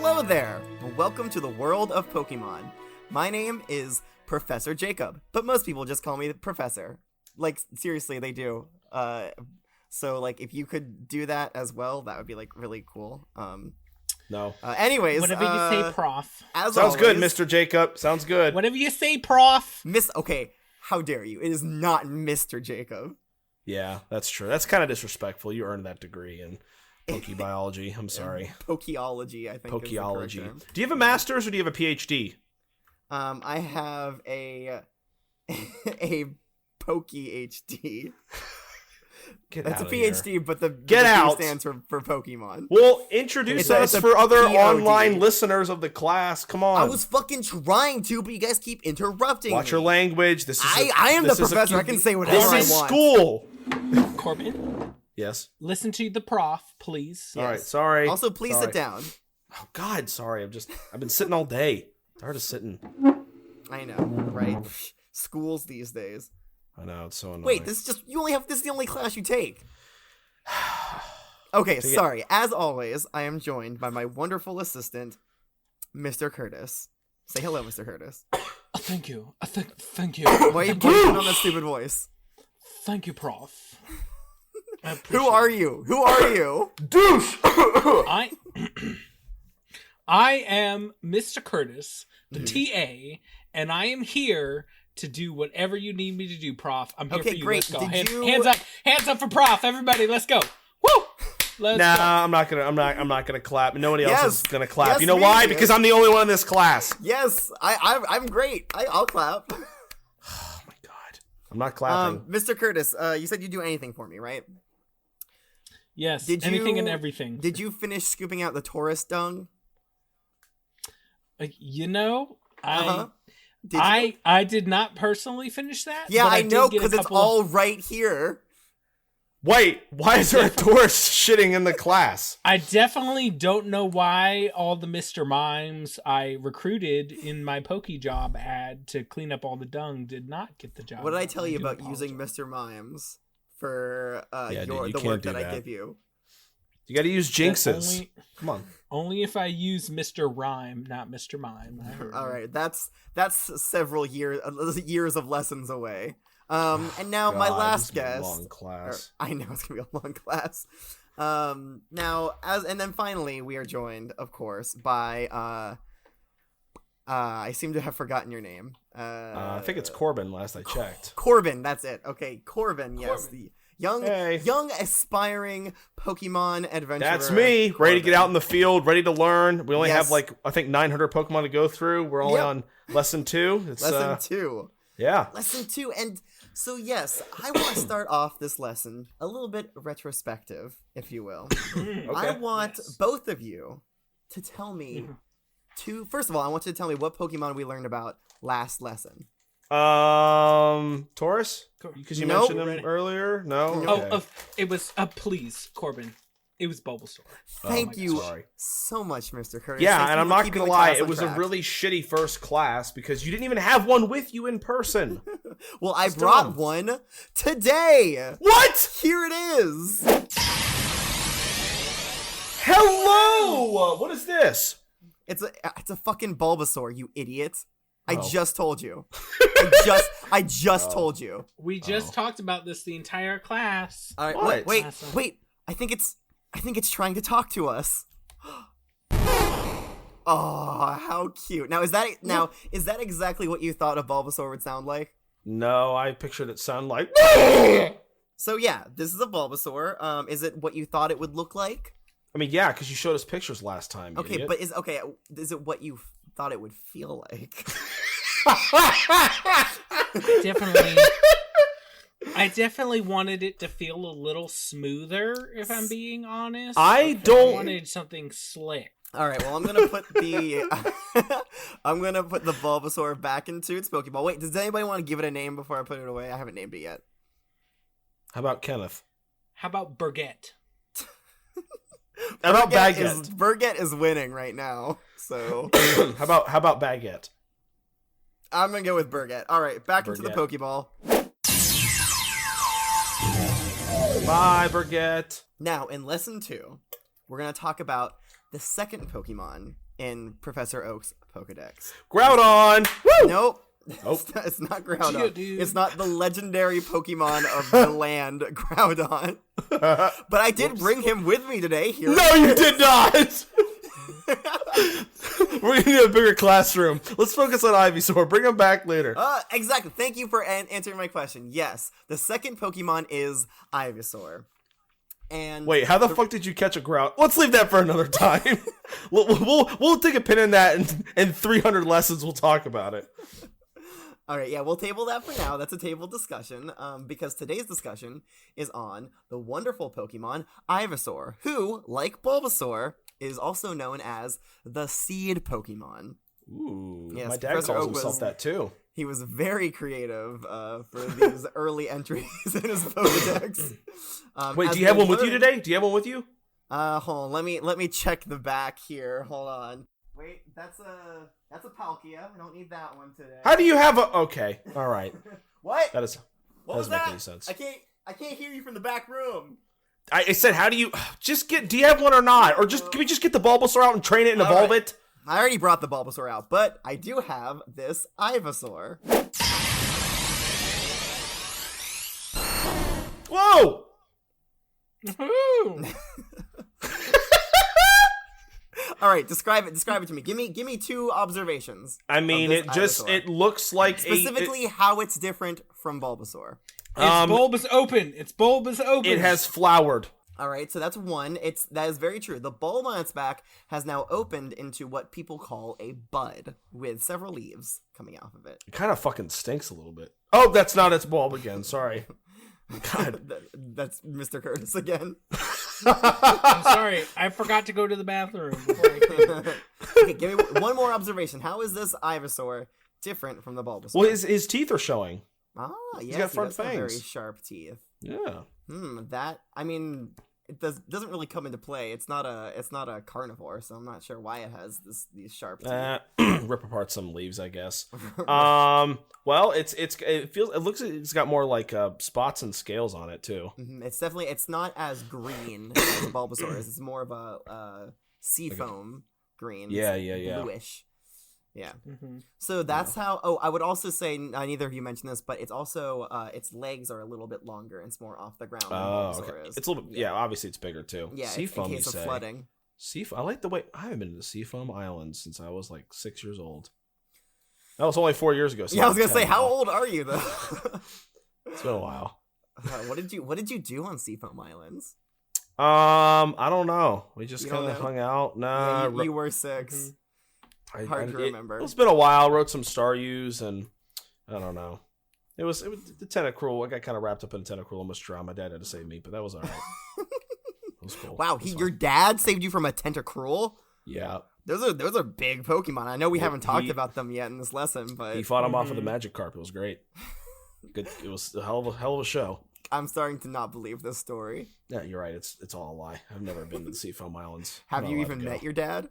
Hello there! Welcome to the world of Pokemon. My name is Professor Jacob, but most people just call me the Professor. Like, seriously, they do. So, like, if you could do that as well, that would be, like, really cool. No. Anyways, whatever you say, Prof. Sounds always, good, Mr. Jacob. Sounds good. Whatever you say, Prof. Okay, how dare you? It is not Mr. Jacob. Yeah, that's true. That's kind of disrespectful. You earned that degree in Pokebiology. I'm sorry. Pokeology, I think. Pokeology. Is the correct term. Do you have a master's or do you have a PhD? I have a Poke-HD. That's a PhD, here. but the Get out stands for Pokemon. Well, introduce us for other online listeners of the class. Come on. I was fucking trying to, but you guys keep interrupting Watch me. your language. This is I am the professor. I can say whatever I want. This is school. Corbin? Yes? Listen to the Prof, please. All right, sorry. Also, please sit down. Oh, God, sorry. I've been sitting all day. Tired of sitting. I know, right? Schools these days. I know, it's so annoying. Wait, this is the only class you take. Okay, sorry. As always, I am joined by my wonderful assistant, Mr. Curtis. Say hello, Mr. Curtis. Thank you. Thank you. Why are you putting on that stupid voice? Thank you, Prof. Who are you? Who are you? Douche! I am Mr. Curtis, the TA, and I am here to do whatever you need me to do, Prof. I'm here for you. Great. Let's go. Hands up for Prof. Everybody, let's go. Woo! Let's go. I'm not gonna clap. Nobody else is gonna clap. Yes, you know why? Because I'm the only one in this class. Yes, I'm great. I'll clap. Oh my God, I'm not clapping. Mr. Curtis, you said you'd do anything for me, right? Yes. Anything and everything. Did you finish scooping out the tourist dung? You know, Uh-huh. I did not personally finish that. Yeah, but I know, because it's all of... right here. Wait, why is there a tourist shitting in the class? I definitely don't know why all the Mr. Mimes I recruited in my Poke job ad to clean up all the dung did not get the job. What did I tell you about using Mr. Mimes for the work that I give you? You got to use jinxes. Come on. Only if I use Mr. Rhyme, not Mr. Mime. All right, that's several years of lessons away. And now my last guest. Long class. I know it's gonna be a long class. And then finally we are joined, of course, by I seem to have forgotten your name. I think it's Corbin. Last I checked. Corbin, that's it. Okay, Corbin. Yes, the young aspiring Pokemon adventurer. That's me, Corbin. ready to get out in the field, ready to learn. We only have I think 900 Pokemon to go through. We're only on lesson 2. It's lesson 2. Yeah. Lesson 2, and so yes, I want to start off this lesson a little bit retrospective, if you will. Okay. I want both of you to tell me first of all, I want you to tell me what Pokemon we learned about last lesson. Taurus? Because you mentioned him earlier? No? Okay. It was, please, Corbin. It was Bulbasaur. Thank you so much, Mr. Curtis. Yeah, and I'm not going to lie, it was a really shitty first class because you didn't even have one with you in person. Well, I brought one today. What? Here it is. Hello! What is this? It's a fucking Bulbasaur, you idiot. I just told you. I just told you. We just talked about this the entire class. All right, wait. I think it's trying to talk to us. Oh, how cute. Now is that exactly what you thought a Bulbasaur would sound like? No, I pictured it sound like So yeah, this is a Bulbasaur. Is it what you thought it would look like? I mean, yeah, because you showed us pictures last time. Okay, idiot. but is it what you thought it would feel like? I definitely wanted it to feel a little smoother, if I'm being honest. I wanted something slick. All right, well, I'm gonna put the Bulbasaur back into its Pokeball. Wait, does anybody want to give it a name before I put it away? I haven't named it yet. How about Kenneth? How about Burgett? How about Baguette? Burgett is winning right now. So how about Baguette? I'm gonna go with Burgett. All right, back into the Pokeball. Bye, Burgett. Now, in lesson 2, we're gonna talk about the second Pokemon in Professor Oak's Pokedex. Groudon! Woo! Nope. Oh. It's not Groudon. It's not the legendary Pokemon of the land, Groudon. But I did bring him with me today. Here no, you did not! We're gonna need a bigger classroom. Let's focus on Ivysaur. Bring him back later. Exactly. Thank you for answering my question. Yes, the second Pokemon is Ivysaur. And wait, how the fuck did you catch a Groudon? Let's leave that for another time. we'll take a pin in that, and in 300 lessons we'll talk about it. All right, yeah, we'll table that for now. That's a table discussion, because today's discussion is on the wonderful Pokemon Ivysaur, who, like Bulbasaur, is also known as the Seed Pokemon. Ooh, yes, my dad Professor calls Oak himself that too. He was very creative for these early entries in his Pokedex. Wait, do you have one with you today? Do you have one with you? Hold on. Let me check the back here. Hold on. Wait, that's a Palkia. I don't need that one today. How do you have a? Okay, all right. What? That is. What was doesn't make that? any sense. I can't hear you from the back room. I said, how do you just get? Do you have one or not? Or can we just get the Bulbasaur out and train it and evolve it? I already brought the Bulbasaur out, but I do have this Ivysaur. Whoa! All right, describe it to me. Give me two observations. I mean, it looks like specifically how it's different from Bulbasaur. Bulbous open. It's bulbous open. It has flowered. All right, so that's one. That is very true. The bulb on its back has now opened into what people call a bud, with several leaves coming off of it. It kind of fucking stinks a little bit. Oh, that's not its bulb again. Sorry. God. That's Mr. Curtis again. I'm sorry. I forgot to go to the bathroom before I came. Okay, give me one more observation. How is this Ivysaur different from the Bulbasaur? Well, his teeth are showing. Ah, yes. He's got front fangs. Very sharp teeth. Yeah. I mean, it doesn't really come into play. It's not a carnivore, so I'm not sure why it has these sharp teeth. Rip apart some leaves, I guess. Well, it looks like it's got more like spots and scales on it too. Mm-hmm. It's not as green as a Bulbasaur is. It's more of a seafoam green. Yeah, bluish. Yeah. Mm-hmm. So that's how. Oh, I would also say neither of you mentioned this, but it's also its legs are a little bit longer and it's more off the ground. Oh, okay. It's a little bit. Yeah, obviously it's bigger too. Yeah, Seafoam, in case of flooding. Seafoam. I like the way I haven't been to the Seafoam Islands since I was like 6 years old. That was only 4 years ago. So yeah, I was gonna say, how old are you though? It's been a while. What did you do on Seafoam Islands? I don't know. We just kind of hung out. Nah, yeah, you were 6. Mm-hmm. Hard to remember. It's been a while. Wrote some Staryus and I don't know. It was the Tentacruel. I got kind of wrapped up in Tentacruel, almost drowned. My dad had to save me, but that was all right. It was cool. Wow, your dad saved you from a Tentacruel? Yeah. Those are big Pokemon. I know we haven't talked about them yet in this lesson, but he fought him off with a Magikarp. It was great. Good. It was a hell of a show. I'm starting to not believe this story. Yeah, you're right. It's all a lie. I've never been to the Seafoam Islands. Have you even met your dad?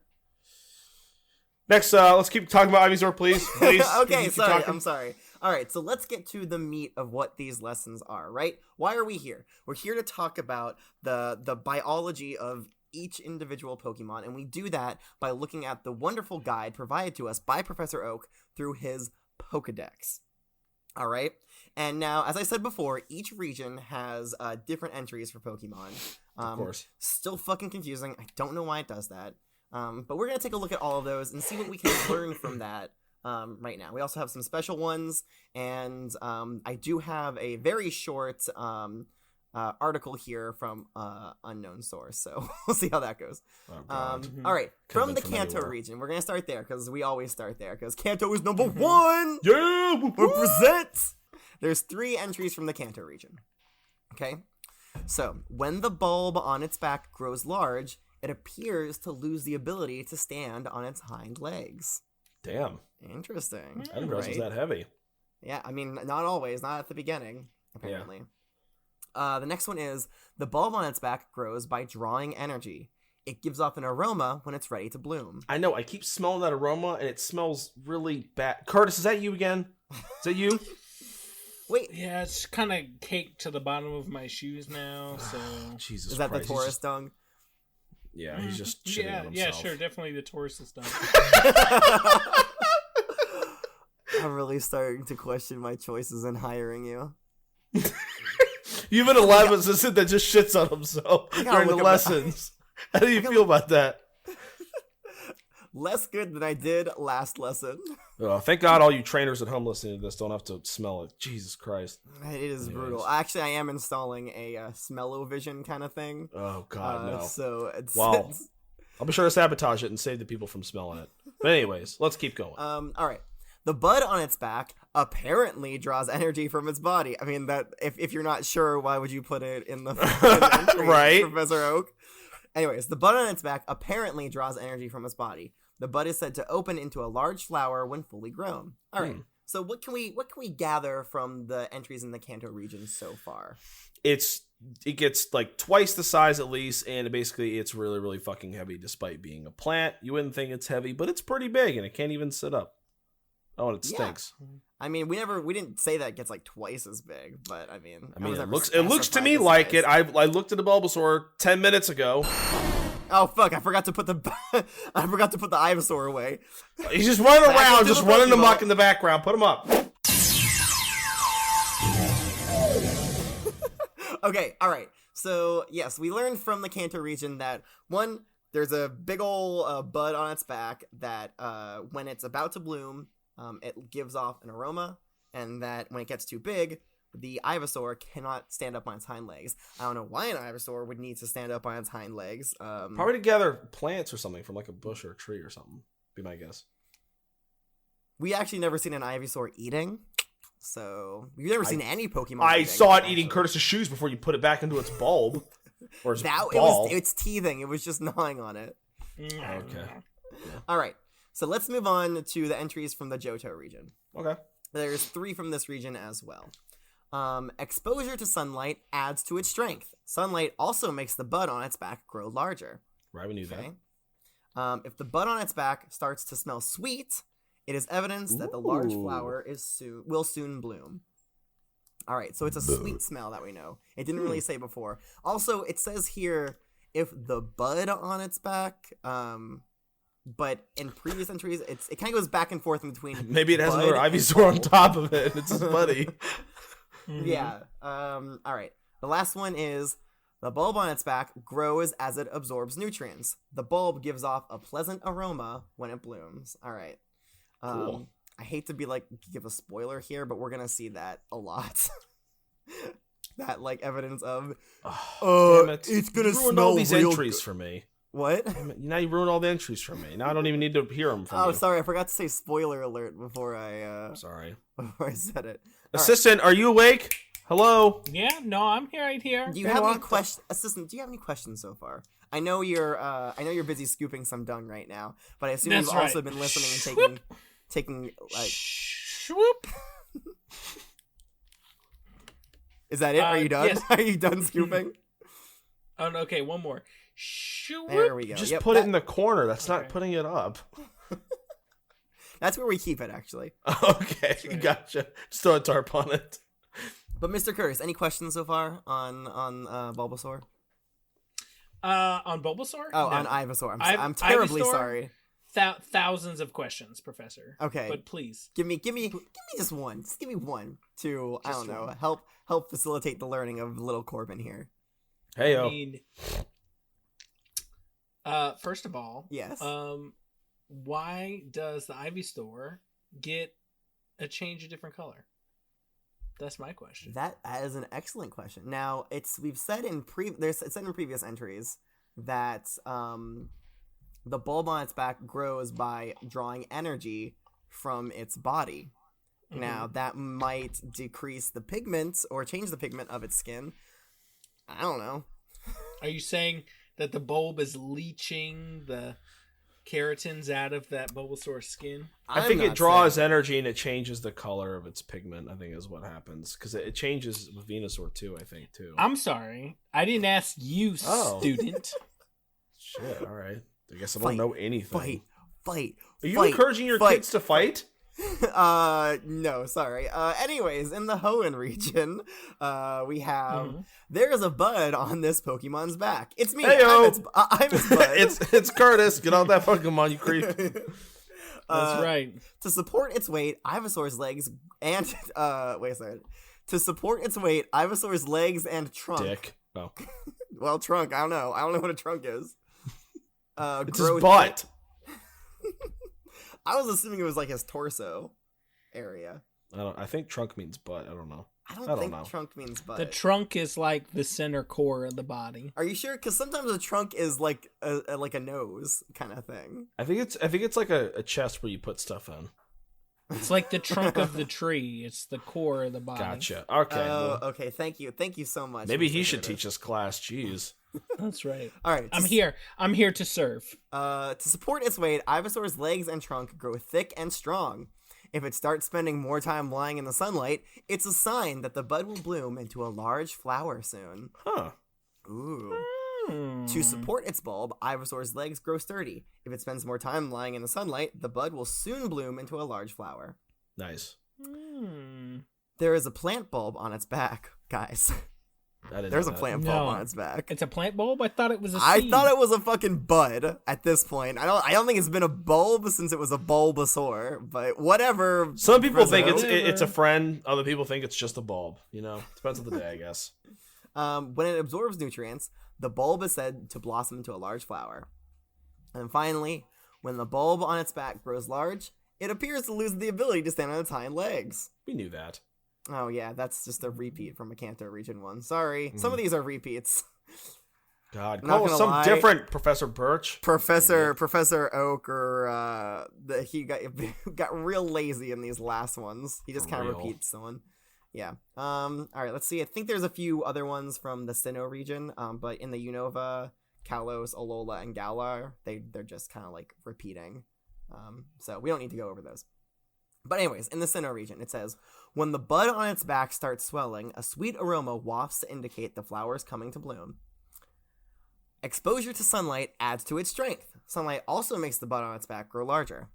Next, let's keep talking about Ivysaur, please. Okay, sorry. I'm sorry. All right, so let's get to the meat of what these lessons are, right? Why are we here? We're here to talk about the biology of each individual Pokemon, and we do that by looking at the wonderful guide provided to us by Professor Oak through his Pokedex. All right? And now, as I said before, each region has different entries for Pokemon. Of course. Still fucking confusing. I don't know why it does that. But we're going to take a look at all of those and see what we can learn from that right now. We also have some special ones, and I do have a very short article here from unknown source, so we'll see how that goes. All right, from the Kanto region, we're going to start there, because we always start there, because Kanto is number one! Yeah! Represent! There's 3 entries from the Kanto region. Okay? So, when the bulb on its back grows large, it appears to lose the ability to stand on its hind legs. Damn. Interesting. I didn't realize it was that heavy. Yeah, I mean, not always. Not at the beginning, apparently. Yeah. The next one is, the bulb on its back grows by drawing energy. It gives off an aroma when it's ready to bloom. I know. I keep smelling that aroma, and it smells really bad. Curtis, is that you again? Is that you? Wait. Yeah, it's kind of caked to the bottom of my shoes now, so... Jesus Is that Christ, the Taurus dung? Yeah, he's just shitting on himself. Yeah, sure, definitely the tour system. I'm really starting to question my choices in hiring you. You have an lab assistant that just shits on himself during the lessons. How do you feel about that? Less good than I did last lesson. Oh, thank God all you trainers at home listening to this don't have to smell it. Jesus Christ. It is brutal. Actually, I am installing a smell-o-vision kind of thing. Oh, God, no. So it's... Wow. I'll be sure to sabotage it and save the people from smelling it. But anyways, let's keep going. All right. The bud on its back apparently draws energy from its body. I mean, that if you're not sure, why would you put it in the entry, right, Professor Oak? Anyways, the bud on its back apparently draws energy from its body. The bud is said to open into a large flower when fully grown. All right. So what can we gather from the entries in the Kanto region so far? It gets like twice the size at least, and basically it's really, really fucking heavy despite being a plant. You wouldn't think it's heavy, but it's pretty big and it can't even sit up. Oh, and it stinks. Yeah. I mean, we didn't say that it gets like twice as big, but I mean it looks to me like it. I looked at the Bulbasaur 10 minutes ago. Oh fuck! I forgot to put the Ivysaur away. He's just running around, just running amok in the background. Put him up. Okay, all right. So yes, we learned from the Kanto region that one, there's a big ol' bud on its back that when it's about to bloom, it gives off an aroma, and that when it gets too big, the Ivysaur cannot stand up on its hind legs. I don't know why an Ivysaur would need to stand up on its hind legs. Probably to gather plants or something from like a bush or a tree or something, be my guess. We actually never seen an Ivysaur eating, so we've never seen any Pokemon. I saw it eating Curtis's shoes before you put it back into its bulb. Or its ball. It's teething. It was just gnawing on it. Okay. Yeah. All right. So let's move on to the entries from the Johto region. Okay. There's 3 from this region as well. Exposure to sunlight adds to its strength. Sunlight also makes the bud on its back grow larger. Right, we knew that. If the bud on its back starts to smell sweet, it is evidence that the large flower will soon bloom. All right, so it's a sweet smell that we know. It didn't really say before. Also, it says here if the bud on its back, but in previous entries, it kind of goes back and forth in between. Maybe it has another Ivysaur on top of it. It's his buddy. Yeah. All right. The last one is the bulb on its back grows as it absorbs nutrients. The bulb gives off a pleasant aroma when it blooms. All right. Cool. I hate to give a spoiler here, but we're gonna see that a lot. That like evidence of it's gonna smell all these real entries good. for me. What? Now you ruined all the entries for me. Now I don't even need to hear them from you. Oh, sorry, I forgot to say spoiler alert before I sorry. Before I said it. Assistant, are you awake? Hello? Yeah, no, I'm right here. Do you have any questions, Assistant? Do you have any questions so far? I know you're busy scooping some dung right now, but I assume you've also been listening and taking like swoop. Is that it? Are you done? Yes. Are you done scooping? Oh, no, okay, one more. Swoop. There we go. Just put it in the corner. That's not putting it up. That's where we keep it, actually. Okay, right. Gotcha. Just throw a tarp on it. But Mr. Curtis, any questions so far on Bulbasaur? On Bulbasaur? Oh, no. on Ivysaur. I'm terribly Ivysaur? sorry. Thousands of questions, Professor. Okay, but please give me just one. Just give me one to Just help facilitate the learning of little Corbin here. Hey I yo. mean, first of all, Yes. Why does the Ivysaur get a change of different color? That's my question. That is an excellent question. Now, we've said in it's said in previous entries that the bulb on its back grows by drawing energy from its body. Mm-hmm. Now, that might decrease the pigment or change the pigment of its skin. I don't know. Are you saying that the bulb is leaching the keratins out of that Bulbasaur's skin? I think it draws energy and it changes the color of its pigment, I think is what happens. Because it changes with Venusaur too, I think, too. I'm sorry. I didn't ask you, student. Shit, alright. I guess I don't know anything. Fight. Are you encouraging your kids to fight? No, sorry. Anyways, in the Hoenn region, we have there is a bud on this Pokemon's back. It's me. Heyo! I'm its bud. it's Curtis. Get off that Pokemon, you creep. That's right. To support its weight, Ivysaur's legs and wait a second. To support its weight, Ivysaur's legs and trunk. Dick. Oh. Well, trunk. I don't know what a trunk is. It's his butt. I was assuming it was like his torso area. I think trunk means butt. I don't know. I don't think know. trunk means butt. The trunk is like the center core of the body. Are you sure? Because sometimes a trunk is like a nose kind of thing. I think it's like a chest where you put stuff in. It's like the trunk of the tree. It's the core of the body. Gotcha. Okay. Oh, okay. Thank you so much. Maybe he should teach us class. Jeez. That's right. All right. I'm here. I'm here to serve. To support its weight, Ivysaur's legs and trunk grow thick and strong. If it starts spending more time lying in the sunlight, it's a sign that the bud will bloom into a large flower soon. Huh. Ooh. To support its bulb, Ivysaur's legs grow sturdy. If it spends more time lying in the sunlight, the bud will soon bloom into a large flower. Nice. There is a plant bulb on its back, guys. There's a plant bulb on its back. It's a plant bulb? I thought it was a seed. I thought it was a fucking bud at this point. I don't think it's been a bulb since it was a Bulbasaur, but whatever. Some people think it's a friend. Other people think it's just a bulb. You know, depends on the day, I guess. When it absorbs nutrients, the bulb is said to blossom into a large flower. And finally, when the bulb on its back grows large, it appears to lose the ability to stand on its hind legs. We knew that. Oh yeah, that's just a repeat from a Kanto Region 1. Sorry. Some of these are repeats. God, not call gonna some lie. Different Professor Birch. Professor Oak, or he got real lazy in these last ones. He just kind of repeats someone. Yeah. All right, let's see. I think there's a few other ones from the Sinnoh region, but in the Unova, Kalos, Alola, and Galar, they're just kind of like repeating. So we don't need to go over those. But anyways, in the Sinnoh region, it says, when the bud on its back starts swelling, a sweet aroma wafts to indicate the flower is coming to bloom. Exposure to sunlight adds to its strength. Sunlight also makes the bud on its back grow larger.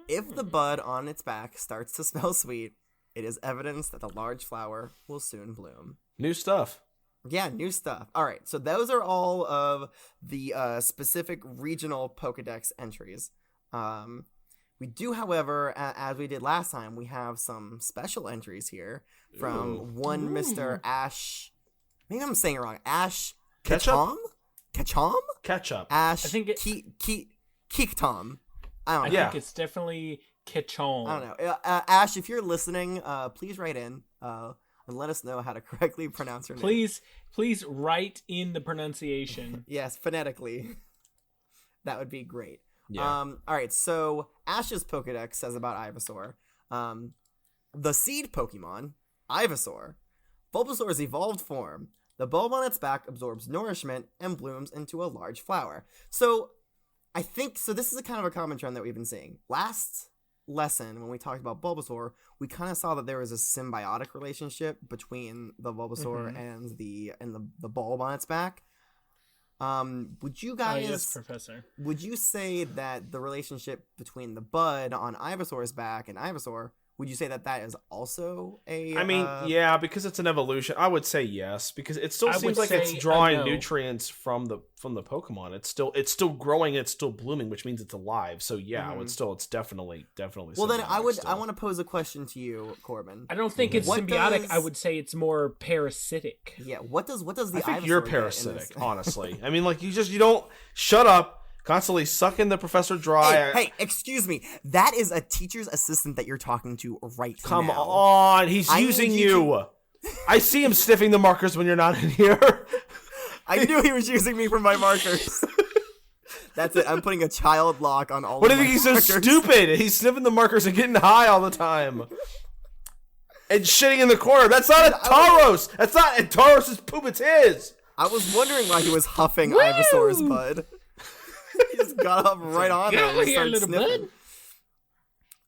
If the bud on its back starts to smell sweet, it is evidence that the large flower will soon bloom. New stuff. Yeah, new stuff. All right, so those are all of the specific regional Pokedex entries. We do, however, as we did last time, we have some special entries here from one Mr. Ash. Maybe I'm saying it wrong. Ash Ketchup? Ketchum? Ketchup. Ash I think Keektom. I think it's definitely Ketchum. don't know. Ash, if you're listening, please write in and let us know how to correctly pronounce your name. Please write in the pronunciation. Yes, phonetically. That would be great. Yeah. All right, so Ash's Pokedex says about Ivysaur. The seed Pokemon, Ivysaur, Bulbasaur's evolved form. The bulb on its back absorbs nourishment and blooms into a large flower. So, I think, this is a kind of a common trend that we've been seeing. Last lesson, when we talked about Bulbasaur, we kind of saw that there was a symbiotic relationship between the Bulbasaur and the bulb on its back. Would you guys, yes, Professor, would you say that the relationship between the bud on Ivysaur's back and Ivysaur, would you say that is also a... I mean, yeah, because it's an evolution. I would say yes, because it still seems like it's drawing nutrients from the Pokemon. It's still growing, it's still blooming, which means it's alive. So yeah, it's definitely. Well, then I want to pose a question to you, Corbin. I don't think it's symbiotic. I would say it's more parasitic. Yeah, what does the I think Ivysaur you're get parasitic, honestly. I mean, like you don't shut up. Constantly sucking the professor dry. Hey, excuse me. That is a teacher's assistant that you're talking to right now. Come on, he's using you. I see him sniffing the markers when you're not in here. I knew he was using me for my markers. That's it. I'm putting a child lock on all What of do my you think he's so stupid? He's sniffing the markers and getting high all the time. And shitting in the corner. That's not a Tauros. That's not a Tauros' poop. It's his. I was wondering why he was huffing Ivysaur's bud. He just got up right on Get it over and here, started little sniffing. bud.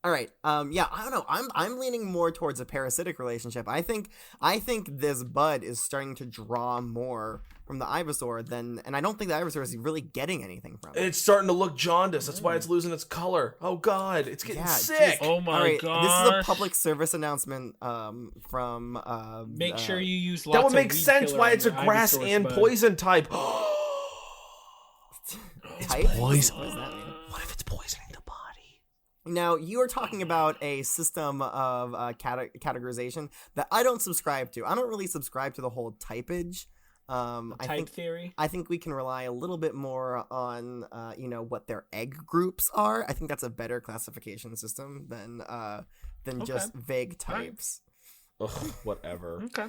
All right. Yeah, I don't know. I'm leaning more towards a parasitic relationship. I think this bud is starting to draw more from the Ivysaur and I don't think the Ivysaur is really getting anything from it. It's starting to look jaundiced. That's why it's losing its color. Oh God, it's getting sick. Oh my God. This is a public service announcement from make sure you use lots that would of make weed sense killer why on it's a your grass Ivysaur's and bud. poison type. type? Poison. What does that mean? What if it's poisoning the body? Now, you are talking about a system of categorization that I don't subscribe to. I don't really subscribe to the whole typage. Type theory? I think we can rely a little bit more on, what their egg groups are. I think that's a better classification system than just vague types. Ugh, whatever. Okay.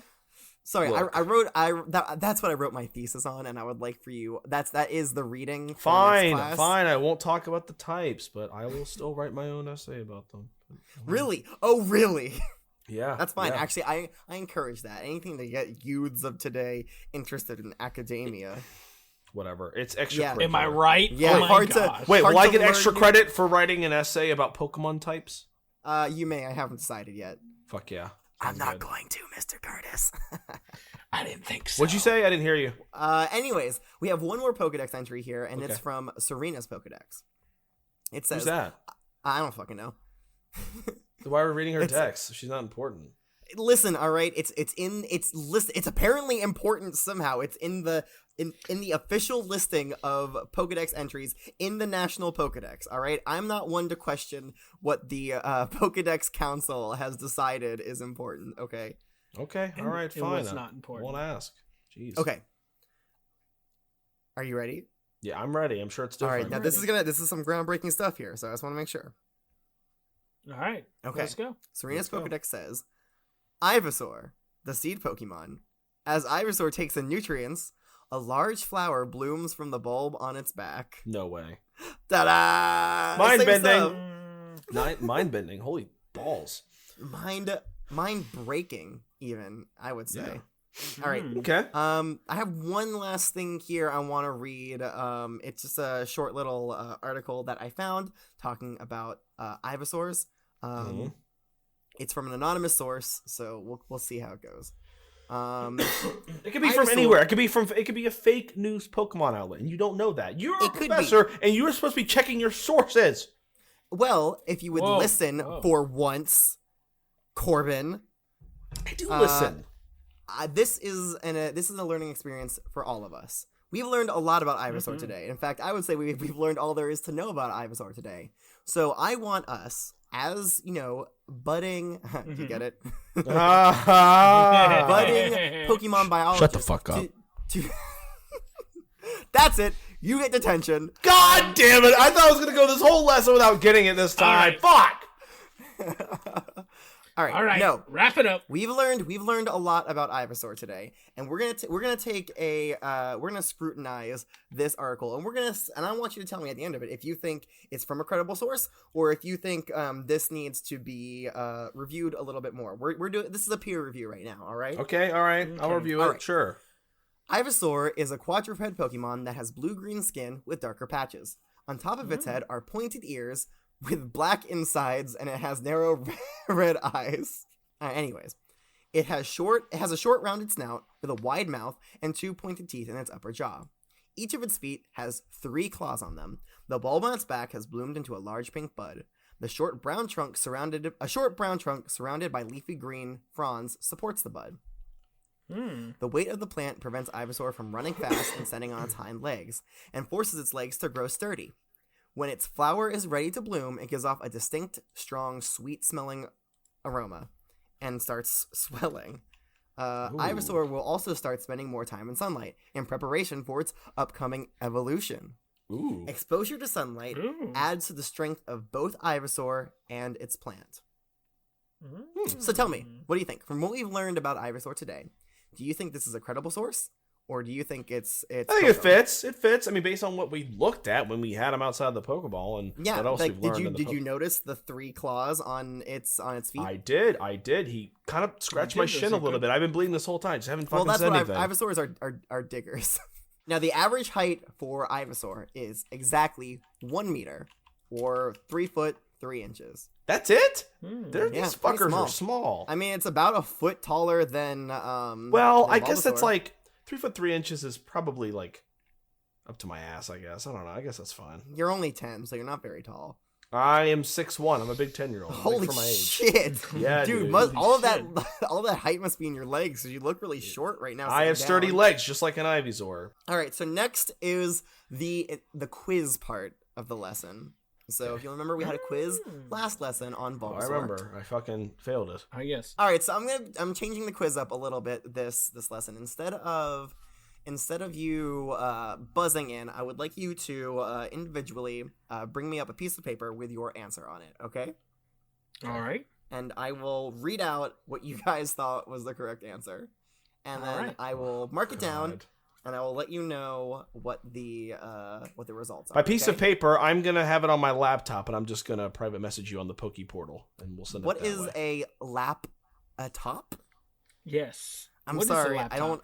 Sorry, Look. that's what I wrote my thesis on, and I would like for you. That is the reading. Fine. I won't talk about the types, but I will still write my own essay about them. Really? Oh, really? Yeah, that's fine. yeah. Actually, I encourage that. Anything to get youths of today interested in academia. Whatever. It's extra. Yeah. Am I right? Yeah. Oh my hard gosh. to Wait, hard will I to get learn extra credit for writing an essay about Pokemon types? You may. I haven't decided yet. Fuck yeah. I'm not going to, Mr. Curtis. I didn't think so. What'd you say? I didn't hear you. Anyways, we have one more Pokedex entry here, and Okay. it's from Serena's Pokedex. It says, Who's that? I don't fucking know. Why are we reading her It's- text? She's not important. Listen, all right. It's apparently important somehow. It's in the official listing of Pokedex entries in the National Pokedex. All right. I'm not one to question what the Pokedex Council has decided is important. Okay. Okay. All right. It Fine. was I not important. won't ask. Jeez. Okay. Are you ready? Yeah, I'm ready. I'm sure it's All different. right. Now this is some groundbreaking stuff here, so I just want to make sure. All right. Okay. Let's go. Serena's Let's go. Pokedex says, Ivysaur, the seed Pokemon. As Ivysaur takes in nutrients, a large flower blooms from the bulb on its back. No way. Ta-da! Mind Same bending. stuff. Mind bending. Holy balls. Mind breaking, even, I would say. Yeah. All right. Okay. I have one last thing here I want to read. It's just a short little article that I found talking about Ivysaurs. It's from an anonymous source, so we'll see how it goes. It could be from anywhere. It could be a fake news Pokemon outlet, and you don't know that. You're a professor, and you're supposed to be checking your sources. Well, if you would listen for once, Corbin. I do listen. This is a learning experience for all of us. We've learned a lot about Ivysaur today. In fact, I would say we've learned all there is to know about Ivysaur today. So I want us, as budding, you get it? Budding Pokemon biologists. Shut the fuck up. That's it. You get detention. God damn it! I thought I was gonna go this whole lesson without getting it this time. Fuck. All right. All right. No. Wrap it up. We've learned a lot about Ivysaur today, and we're gonna scrutinize this article, and I want you to tell me at the end of it if you think it's from a credible source or if you think this needs to be reviewed a little bit more. We're doing this is a peer review right now. All right. Okay. All right. I'll review it. All right. Sure. Ivysaur is a quadruped Pokemon that has blue-green skin with darker patches. On top of its head are pointed ears with black insides, and it has narrow red eyes. Anyways, it has a short rounded snout with a wide mouth and 2 pointed teeth in its upper jaw. Each of its feet has 3 claws on them. The bulb on its back has bloomed into a large pink bud. The short brown trunk surrounded by leafy green fronds supports the bud. The weight of the plant prevents Ivysaur from running fast and standing on its hind legs, and forces its legs to grow sturdy. When its flower is ready to bloom, it gives off a distinct, strong, sweet-smelling aroma and starts swelling. Ivysaur will also start spending more time in sunlight in preparation for its upcoming evolution. Ooh. Exposure to sunlight adds to the strength of both Ivysaur and its plant. So tell me, what do you think? From what we've learned about Ivysaur today, do you think this is a credible source? Or do you think it's I think it fits. It fits. I mean, based on what we looked at when we had him outside the Pokeball, and what else we've learned. Did you notice the 3 claws on its feet? I did. He kind of scratched my shin a little bit. I've been bleeding this whole time. Just haven't fucking said anything. Ivysaurs are diggers. Now, the average height for Ivysaur is exactly 1 meter, or 3 foot 3 inches. That's it? These fuckers are small. I mean, it's about a foot taller than well, I guess that's like 3 foot 3 inches is probably like up to my ass, I guess. I don't know. I guess that's fine. You're only 10, so you're not very tall. I am 6'1". I'm a big 10-year-old. Holy for my age. shit. Yeah, dude. All of that height must be in your legs, so you look really short right now. I have sturdy legs, just like an Ivysaur. All right, so next is the quiz part of the lesson. So if you remember, we had a quiz last lesson on Bulbasaur. I remember. I fucking failed it. I guess. All right, so I'm changing the quiz up a little bit this lesson. Instead of you buzzing in, I would like you to individually bring me up a piece of paper with your answer on it, okay? All right. And I will read out what you guys thought was the correct answer. And then I will mark it down, and I will let you know what the results are. By piece of paper, I'm going to have it on my laptop, and I'm just going to private message you on the Poke Portal, and we'll send it that way. What is a top? Yes. I'm sorry, I don't.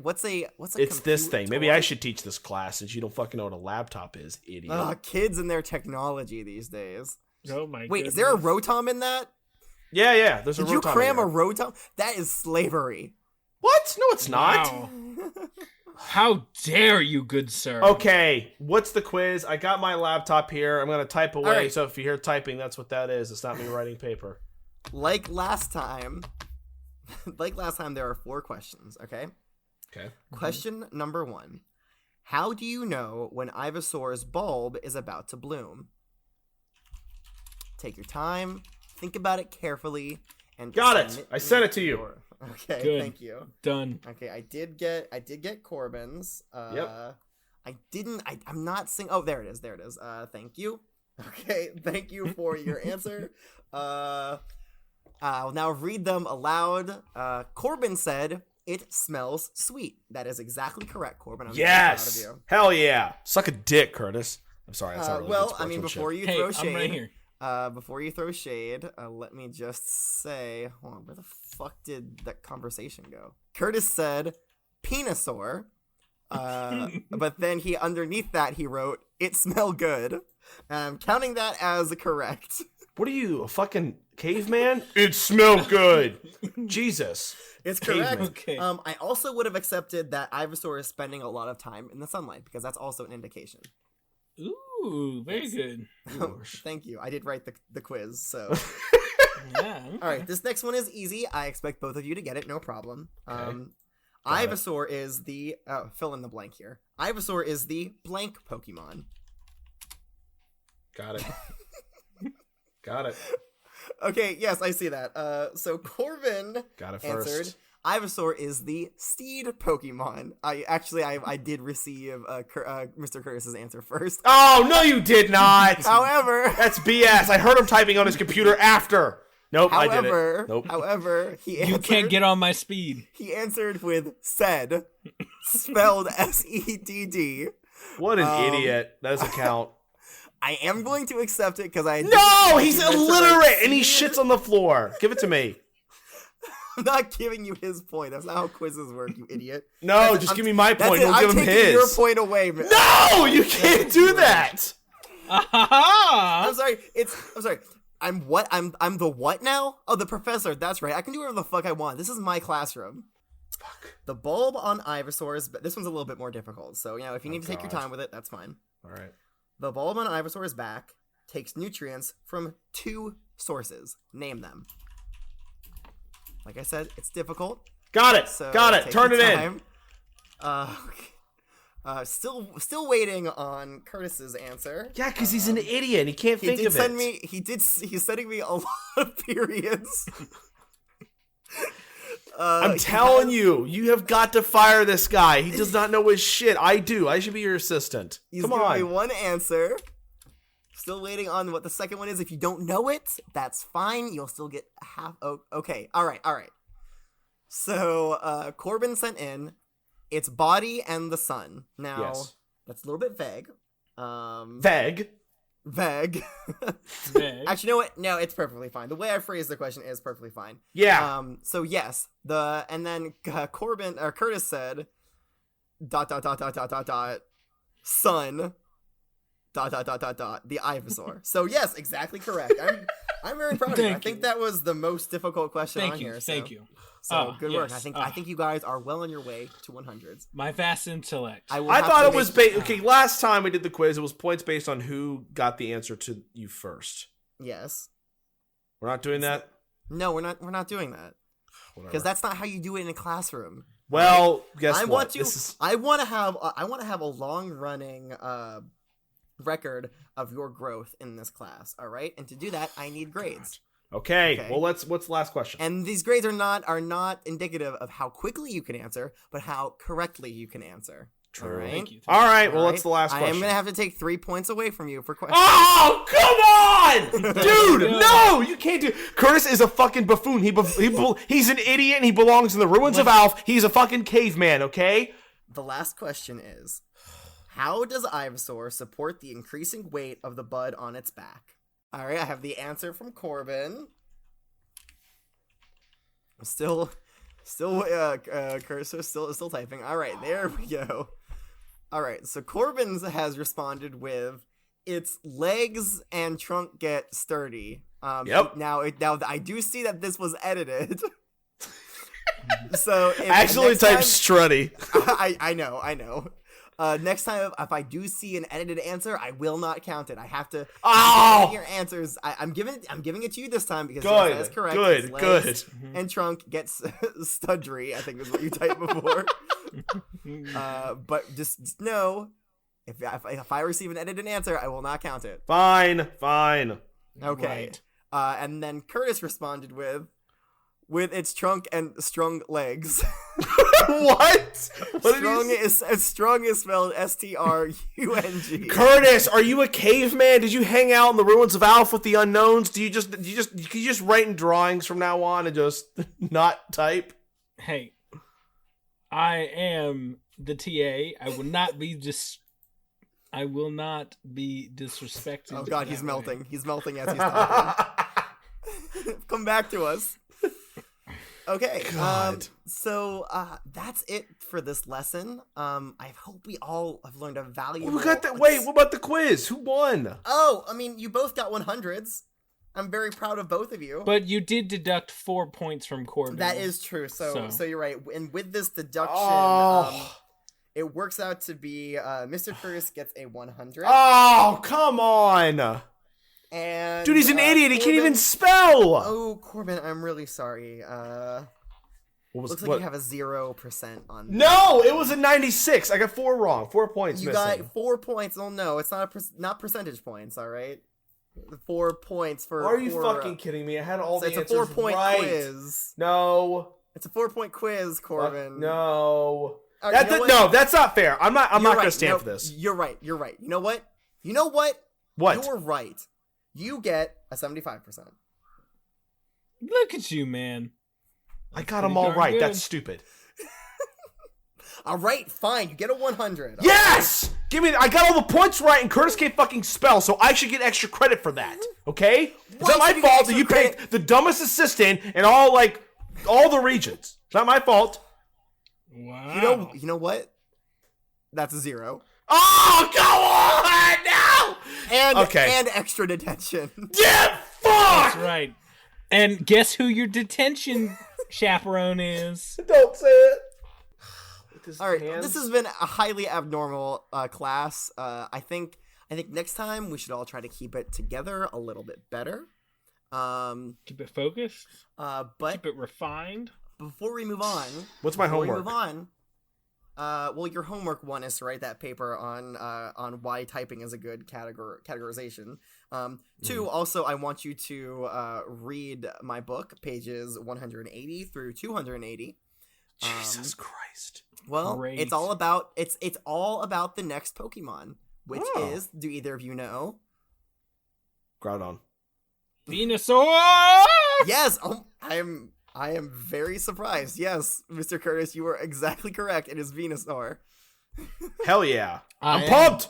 What's a? It's this thing. Maybe I should teach this class since you don't fucking know what a laptop is, idiot. Kids and their technology these days. Oh my! Wait, is there a rotom in that? Yeah. There's a rotom. Did you cram a rotom? That is slavery. What? No, it's not. Wow. How dare you, good sir? Okay, what's the quiz? I got my laptop here. I'm gonna type away. Right. So if you hear typing, that's what that is. It's not me writing paper. Like last time, there are 4 questions, okay? Okay. Question number 1. How do you know when Ivysaur's bulb is about to bloom? Take your time, think about it carefully, and got it. I sent it to you. Okay, good. Thank you. Done. Okay, I did get Corbin's. Yep. I'm not seeing. Oh, there it is. Thank you. Okay, thank you for your answer. I'll now read them aloud. Corbin said, "It smells sweet." That is exactly correct, Corbin. I'm very proud of you. Hell yeah. Suck a dick, Curtis. I'm sorry. That's not really well, good I mean, sportsmanship. before you throw shade, let me just say, hold on, where the fuck did that conversation go? Curtis said, "Penisaur," but then underneath that he wrote, "It smell good." Counting that as correct. What are you, a fucking caveman? It smelled good. Jesus. It's correct. Okay. I also would have accepted that Ivysaur is spending a lot of time in the sunlight because that's also an indication. Ooh, very good. Thank you. I did write the quiz, so. Yeah. Okay. All right, this next one is easy. I expect both of you to get it, no problem. Okay. Ivysaur is the fill in the blank here. Ivysaur is the blank Pokemon. Got it. Got it. Okay, yes, I see that. So Corbin Got it answered, first. Ivysaur is the steed Pokemon. I did receive Mr. Curtis's answer first. Oh, no, you did not. However, that's BS. I heard him typing on his computer after. Nope, I did it. Nope. However, You can't get on my speed. He answered with "sed," spelled SEDD. What an idiot. That doesn't count. I am going to accept it because he's illiterate and he shits on the floor. Give it to me. I'm not giving you his point. That's not how quizzes work, you idiot. No, give me my point. Don't give him his. I'm taking your point away, man. No, you can't do that. I'm sorry. I'm what? I'm the what now? Oh, the professor. That's right. I can do whatever the fuck I want. This is my classroom. Fuck. The bulb on Ivysaur's. This one's a little bit more difficult. So, if you need to take your time with it, that's fine. All right. The bulb on Ivysaur's back takes nutrients from 2 sources. Name them. Like I said, it's difficult. Got it. So Got it. Turn it in. Still waiting on Curtis's answer. Yeah, because he's an idiot and he can't think of it. He's sending me a lot of periods. I'm telling you, you have got to fire this guy. He does not know his shit. I do. I should be your assistant. He's Come giving on. me one answer. Still waiting on what the second one is. If you don't know it, that's fine. You'll still get half. Oh, okay. All right. So Corbin sent in its body and the sun. Now, That's a little bit vague. Vague. Vague. Actually, you know what? No, it's perfectly fine. The way I phrased the question is perfectly fine. Yeah. So yes, and then Curtis said ... sun. The Ivysaur. So yes, exactly correct. I'm very proud of you. I think that was the most difficult question on here. Thank you. So good work. I think you guys are well on your way to 100s. My vast intellect. I thought it was okay. Last time we did the quiz, it was points based on who got the answer to you first. Yes. We're not doing that. No, we're not doing that. Because that's not how you do it in a classroom. Well, guess what? I want to have a long running record of your growth in this class. All right, and to do that, I need grades. Okay. Well, what's the last question? And these grades are not indicative of how quickly you can answer, but how correctly you can answer. True. All right. Thank you. All right. Well, what's the last question? I am gonna have to take 3 points away from you for questions. Oh, come on, dude! No, you can't do. Curtis is a fucking buffoon. He's an idiot, and he belongs in the ruins of Alf. He's a fucking caveman. Okay. The last question is, how does Ivysaur support the increasing weight of the bud on its back? All right, I have the answer from Corbin. Still, cursor still typing. All right, there we go. All right, so Corbin has responded with, its legs and trunk get sturdy. Yep. Now I do see that this was edited. So I actually typed strutty. I know. Next time, if I do see an edited answer, I will not count it. I have to. Your answers. I'm giving it to you this time because that is correct. Good. And trunk gets studry, I think is what you typed before. But just know, if I receive an edited answer, I will not count it. Fine. Okay. Right. And then Curtis responded with its trunk and strung legs. What? Strung is spelled strung. Curtis, are you a caveman? Did you hang out in the ruins of Alf with the unknowns? Can you just write in drawings from now on and just not type? Hey, I am the TA. I will not be disrespected. Oh God, he's melting. He's melting as he's talking. Come back to us. Okay, so that's it for this lesson. I hope we all have learned a valuable... Who got that? Wait, what about the quiz? Who won? Oh, I mean, you both got 100s. I'm very proud of both of you. But you did deduct 4 points from Corbin. That is true, so you're right. And with this deduction, it works out to be Mr. Curtis gets a 100. Oh, come on! And dude, he's an idiot. He can't even spell. Oh, Corbin, I'm really sorry. Looks like you have a 0% on. No, it was a 96. I got 4 wrong. 4 points. You missing. got 4 points. Oh no, it's not percentage points. All right, 4 points for. Are you fucking kidding me? I had all the answers right. It's a 4-point quiz. No, it's a 4-point quiz, Corbin. No, no, that's not fair. I'm not gonna stand for this. You're right. You know what? What? You're right. You get a 75%. Look at you, man. I got them all right. Good. That's stupid. All right, fine. You get a 100. Yes! Give me. I got all the points right, and Curtis can't fucking spell, so I should get extra credit for that. Okay? It's not my fault that you picked the dumbest assistant in all the regions. It's not my fault. Wow. You know what? That's a 0. Oh, go on! No! And extra detention. Yeah, fuck! That's right. And guess who your detention chaperone is? Don't say it. All right, this has been a highly abnormal class. I think next time we should all try to keep it together a little bit better. Keep it focused. But keep it refined. Before we move on, what's my homework? Well, your homework one is to write that paper on why typing is a good categorization. 2, also, I want you to read my book, pages 180 through 280. Jesus Christ! Well, Great. it's all about the next Pokemon, which is, do either of you know? Groudon. Venusaur! Yes. Oh, I am very surprised. Yes, Mr. Curtis, you are exactly correct. It is Venusaur. Hell yeah! I'm pumped.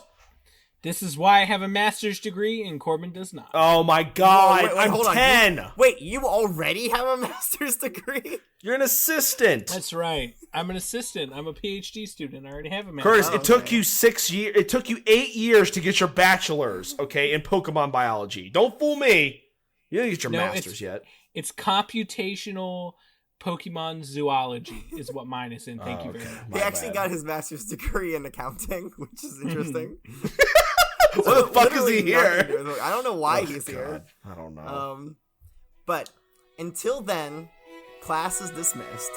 This is why I have a master's degree and Corbin does not. Oh my god, wait, I'm hold 10! On. Wait, you already have a master's degree? You're an assistant! That's right. I'm an assistant. I'm a PhD student. I already have a master's. Curtis, it took you 6 years. It took you 8 years to get your bachelor's, okay, in Pokemon biology. Don't fool me. You didn't get your master's yet. It's computational Pokemon zoology is what mine is in. Thank you very much. He actually got his master's degree in accounting, which is interesting. What the fuck is he here? I don't know why he's here. I don't know. But until then, class is dismissed.